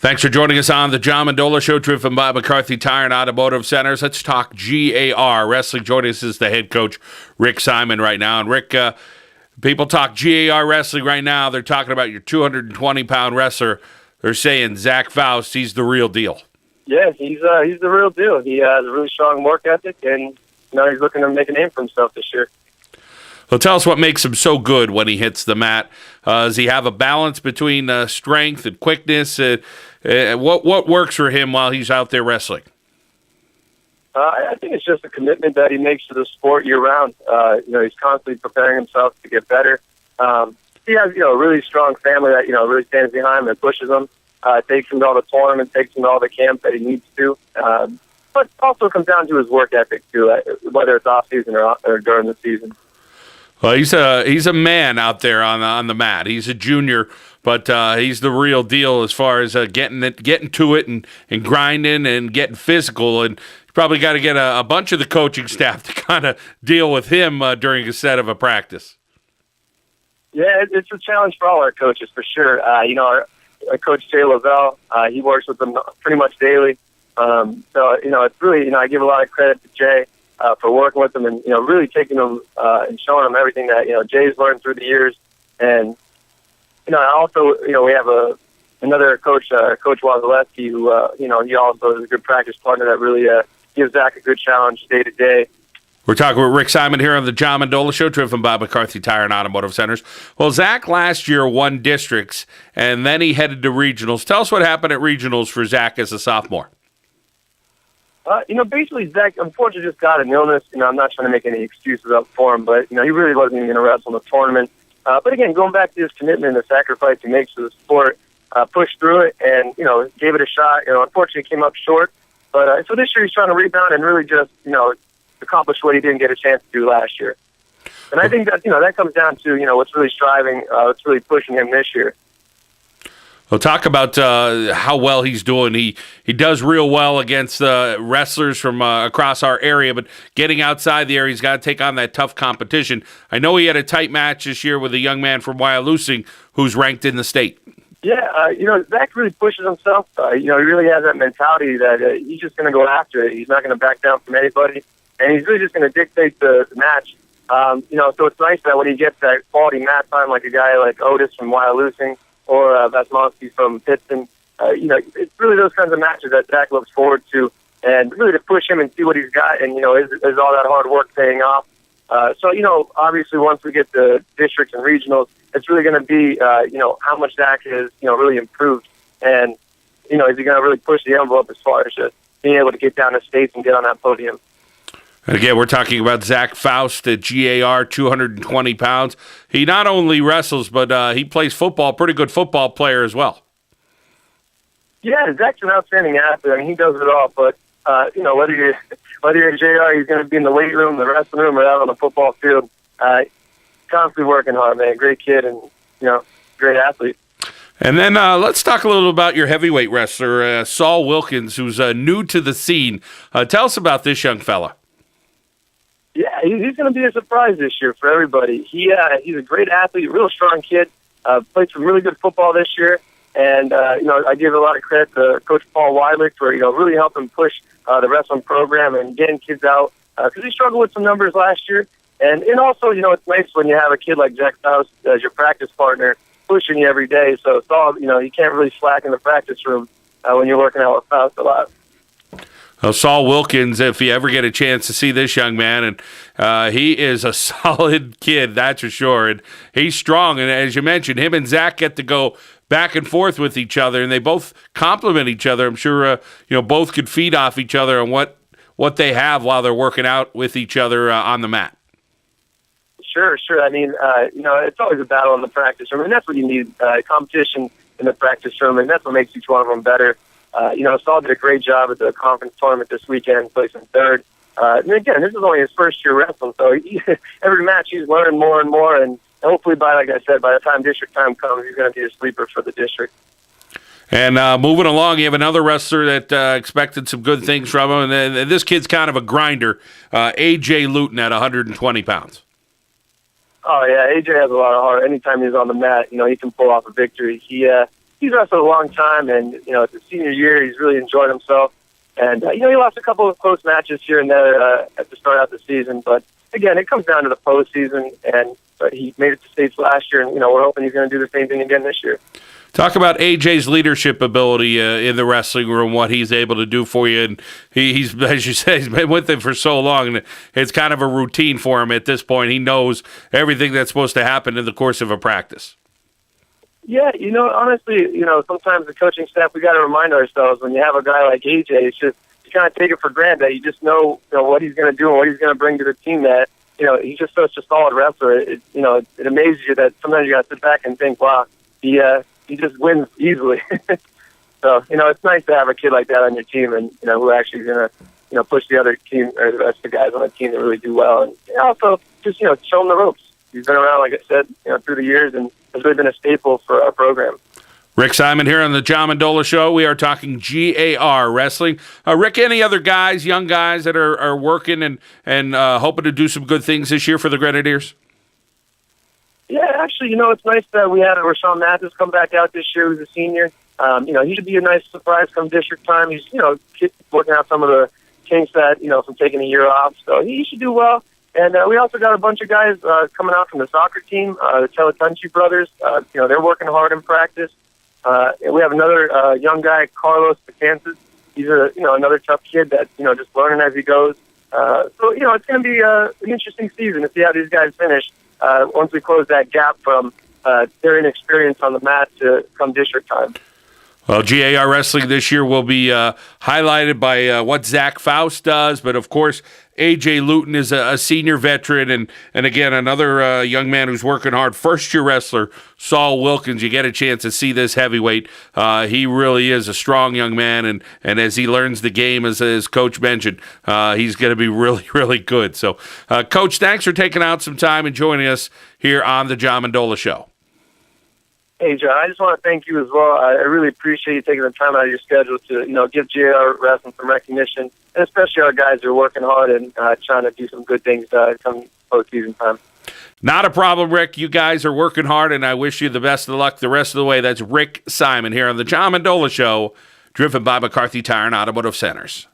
Thanks for joining us on the John Mendola Show, driven by McCarthy Tire and Automotive Centers. Let's talk G.A.R. Wrestling. Joining us is the head coach, Rick Simon, right now. And Rick, people talk G.A.R. Wrestling right now. They're talking about your 220-pound wrestler. They're saying Zach Faust, he's the real deal. Yeah, he's the real deal. He has a really strong work ethic, and he's looking to make a name for himself this year. Well, tell us what makes him so good when he hits the mat. Does he have a balance between strength and quickness? What works for him while he's out there wrestling? I think it's just a commitment that he makes to the sport year-round. He's constantly preparing himself to get better. He has, a really strong family that, really stands behind him and pushes him, takes him to all the tournaments, takes him to all the camps that he needs to. But also comes down to his work ethic, too, whether it's off-season or during the season. Well, he's a man out there on the mat. He's a junior, but he's the real deal as far as getting to it and grinding and getting physical. And you probably got to get a bunch of the coaching staff to kind of deal with him during a set of a practice. Yeah, it's a challenge for all our coaches, for sure. Our coach, Jay Lavelle, he works with them pretty much daily. It's really, I give a lot of credit to Jay for working with them and, really taking them and showing them everything that, Jay's learned through the years. And, also, we have another coach, Coach Wazalewski, who, he also is a good practice partner that really gives Zach a good challenge day to day. We're talking with Rick Simon here on the John Mendola Show, driven by McCarthy Tire and Automotive Centers. Well, Zach last year won districts, and then he headed to regionals. Tell us what happened at regionals for Zach as a sophomore. Basically, Zach, unfortunately, just got an illness. I'm not trying to make any excuses up for him, but, he really wasn't even going to wrestle in the tournament. But again, going back to his commitment and the sacrifice he makes to the sport, pushed through it and, gave it a shot. Unfortunately, came up short. But so this year he's trying to rebound and really just, accomplish what he didn't get a chance to do last year. And I think that, that comes down to, what's really striving, what's really pushing him this year. Well, talk about how well he's doing. He does real well against wrestlers from across our area, but getting outside the area, he's got to take on that tough competition. I know he had a tight match this year with a young man from Wyalusing who's ranked in the state. Yeah, Zach really pushes himself. He really has that mentality that he's just going to go after it. He's not going to back down from anybody, and he's really just going to dictate the match. So it's nice that when he gets that quality mat time, like a guy like Otis from Wyalusing, or Vasmonsky from Pittston, it's really those kinds of matches that Zach looks forward to, and really to push him and see what he's got, and, is all that hard work paying off? Obviously once we get to districts and regionals, it's really going to be, how much Zach has, really improved, and, is he going to really push the envelope as far as just being able to get down to states and get on that podium? And again, we're talking about Zach Faust at G.A.R., 220 pounds. He not only wrestles, but he plays football, pretty good football player as well. Yeah, Zach's an outstanding athlete. I mean, he does it all. But, whether you're at G.A.R., he's going to be in the weight room, the wrestling room, or out on the football field. Constantly working hard, man. Great kid and, great athlete. And then let's talk a little about your heavyweight wrestler, Saul Wilkins, who's new to the scene. Tell us about this young fella. Yeah, he's going to be a surprise this year for everybody. He's a great athlete, real strong kid. Played some really good football this year, and I give a lot of credit to Coach Paul Weidlich for really helping push the wrestling program and getting kids out because he struggled with some numbers last year. And also, it's nice when you have a kid like Zach Faust as your practice partner pushing you every day. So Saul, you can't really slack in the practice room when you're working out with Faust a lot. Well, Saul Wilkins, if you ever get a chance to see this young man, and he is a solid kid, that's for sure. And he's strong. And as you mentioned, him and Zach get to go back and forth with each other, and they both complement each other. I'm sure both could feed off each other on what they have while they're working out with each other on the mat. Sure. I mean, it's always a battle in the practice room, and that's what you need, competition in the practice room, and that's what makes each one of them better. Saul did a great job at the conference tournament this weekend, placing third. And again, this is only his first year wrestling, so every match he's learning more and more, and hopefully by the time district time comes, he's going to be a sleeper for the district. And moving along, you have another wrestler that expected some good things from him, and this kid's kind of a grinder, A.J. Luton at 120 pounds. Oh, yeah, A.J. has a lot of heart. Anytime he's on the mat, he can pull off a victory. He he's wrestled a long time, and it's his senior year. He's really enjoyed himself, and he lost a couple of close matches here and there at the start of the season. But again, it comes down to the postseason, and he made it to states last year, and we're hoping he's going to do the same thing again this year. Talk about AJ's leadership ability in the wrestling room, what he's able to do for you. And he's, as you say, he's been with it for so long, and it's kind of a routine for him at this point. He knows everything that's supposed to happen in the course of a practice. Yeah, honestly, sometimes the coaching staff, we got to remind ourselves when you have a guy like AJ, it's just you kind of take it for granted that you just know, what he's going to do and what he's going to bring to the team. That he's just such a solid wrestler. It amazes you that sometimes you got to sit back and think, wow, he just wins easily. So, it's nice to have a kid like that on your team, and, who actually is going to, push the other team or the rest of the guys on the team to really do well. And also just, show them the ropes. He's been around, like I said, through the years, and has really been a staple for our program. Rick Simon here on the John Mendola Show. We are talking G.A.R. wrestling. Rick, any other guys, young guys that are working and hoping to do some good things this year for the Grenadiers? Yeah, actually, it's nice that we had Rashawn Mathis come back out this year. He's a senior. He should be a nice surprise come district time. He's, working out some of the kinks that, from taking a year off. So he should do well. And we also got a bunch of guys coming out from the soccer team, the Teletunchi brothers. They're working hard in practice. We have another young guy, Carlos Betances. He's another tough kid that's, just learning as he goes. So, it's going to be an interesting season to see how these guys finish. Once we close that gap from their inexperience on the mat to come district time. Well, G.A.R. Wrestling this year will be highlighted by what Zach Faust does, but of course, A.J. Luton is a senior veteran, and again, another young man who's working hard. First-year wrestler, Saul Wilkins. You get a chance to see this heavyweight. He really is a strong young man, and as he learns the game, as Coach mentioned, he's going to be really, really good. So, Coach, thanks for taking out some time and joining us here on the John Mendola Show. Hey, John, I just want to thank you as well. I really appreciate you taking the time out of your schedule to, give G.A.R. Wrestling some recognition, and especially our guys who are working hard and trying to do some good things come postseason time. Not a problem, Rick. You guys are working hard, and I wish you the best of luck the rest of the way. That's Rick Simon here on the John Mendola Show, driven by McCarthy Tire and Automotive Centers.